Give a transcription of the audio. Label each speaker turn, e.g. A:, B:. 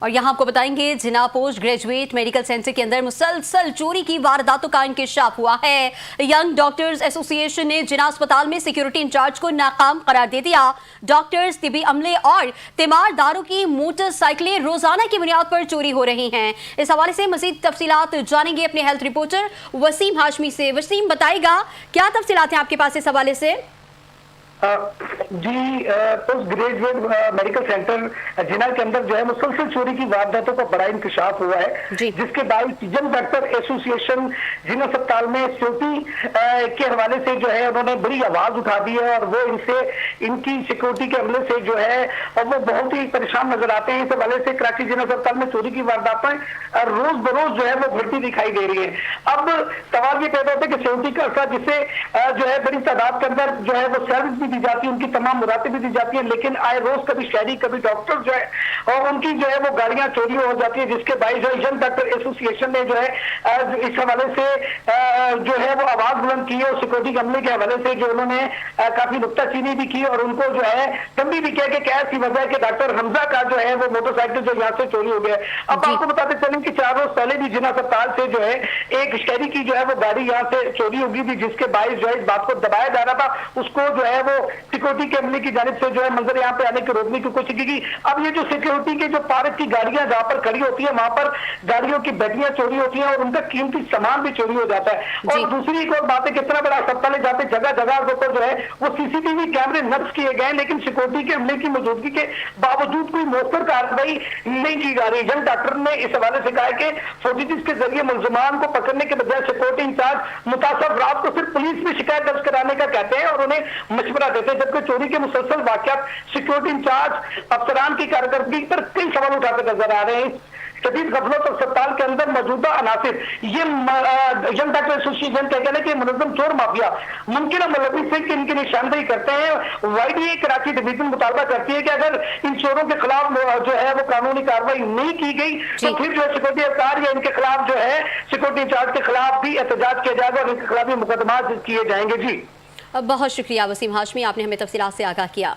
A: और यहाँ आपको बताएंगे जिना पोस्ट ग्रेजुएट मेडिकल सेंटर के अंदर मुसलसल चोरी की वारदातों का इंकशाफ हुआ है। यंग डॉक्टर्स एसोसिएशन ने जिना अस्पताल में सिक्योरिटी इंचार्ज को नाकाम करार दे दिया। डॉक्टर्स, तिबी अमले और तीमारदारों की मोटरसाइकिलें रोजाना की बुनियाद पर चोरी हो रही हैं। इस हवाले से मजीद तफसीलात जानेंगे अपने हेल्थ रिपोर्टर वसीम हाशमी से। वसीम, बताएगा क्या तफसीलात हैं आपके पास इस हवाले से?
B: जी, पोस्ट ग्रेजुएट मेडिकल सेंटर जिना के अंदर जो है मुसलसल चोरी की वारदातों का बड़ा इंकशाफ हुआ है, जिसके बाद यंग डॉक्टर एसोसिएशन जिना अस्पताल में सिक्योरिटी के हवाले से जो है उन्होंने बड़ी आवाज उठा दी है और वो इनकी सिक्योरिटी के हमले से जो है और वो बहुत ही परेशान नजर आते हैं। इस हवाले से कराची जिना अस्पताल में चोरी की वारदातें रोज बरोज जो है वो बढ़ती दिखाई दे रही है। अब सवाल ये पैदा होता है कि सिक्योरिटी का असर जिससे जो है बड़ी तादाद के अंदर जो है वो सर्विस दी जाती है, उनकी तमाम मुरातें भी दी जाती है, लेकिन आए रोज कभी शहरी कभी डॉक्टर जो है और उनकी जो है वो गाड़ियां चोरी हो जाती है, जिसके बाद जो यंग डॉक्टर एसोसिएशन ने जो है इस हवाले से जो है वो आवाज बुलंद की और सिक्योरिटी अमले के हवाले से जो उन्होंने काफी नुक्ताचीनी भी की और उनको जो है तंबी भी किया कि क्या ऐसी वजह है कि डॉक्टर हमजा का जो है वो मोटरसाइकिल जो यहाँ से चोरी हो गया। अब आपको बताते चलें कि 4 रोज पहले भी जिना अस्पताल से जो है एक शहरी की जो है वो गाड़ी यहाँ से चोरी होगी थी, जिसके बाईस जो है इस बात को दबाया जा रहा था, उसको जो है वो सिक्योरिटी के अमले की जानिब से जो है मंजर यहाँ पे आने की रोकने की कोशिश की। अब ये जो सिक्योरिटी के जो पार्क की गाड़ियां जहाँ पर खड़ी होती है वहां पर गाड़ियों की बैटरियां चोरी होती हैं और उनका कीमती सामान भी चोरी हो जाता है। और दूसरी एक और बात है, कितना बड़ा अस्पताल है जहाँ पे जगह जगह के ऊपर जो है वो सीसीटीवी कैमरे नस्ब किए गए, लेकिन सिक्योरिटी के अमले की मौजूदगी के बावजूद कोई मौसर कार्रवाई नहीं की जा रही। यंग डॉक्टर ने इस हवाले से कहा है कि फोर्टिस के जरिए मुलजमान को पकड़ने के बजाय सिक्योरिटी इंचार्ज मुतासर रात को सिर्फ पुलिस में शिकायत दर्ज कराने का कहते हैं और उन्हें मशवरा देते हैं, जबकि चोरी के मुसलसल वाकयात सिक्योरिटी इंचार्ज अफसरान की कारकर्दगी पर कई सवाल उठाकर नजर आ रहे हैं। शदीद गफलत अस्पताल के अंदर मौजूदा अनासिर ये यंग डॉक्टर एसोसिएशन कहते हैं कि मुनज़्ज़म चोर माफिया मुमकिन मुलविस से इनकी निशानदेही करते हैं। वाईडीए कराची डिवीजन मुतालबा करती है कि अगर इन चोरों के खिलाफ जो है वो कानूनी कार्रवाई नहीं की गई तो फिर जो है सिक्योरिटी अहलकार या इनके खिलाफ जो है सिक्योरिटी इंचार्ज के खिलाफ भी एहतजाज किया जाएगा और इनके खिलाफ भी मुकदमा किए जाएंगे। जी,
A: बहुत शुक्रिया वसीम हाशमी, आपने हमें तफसीलात से आगाह किया।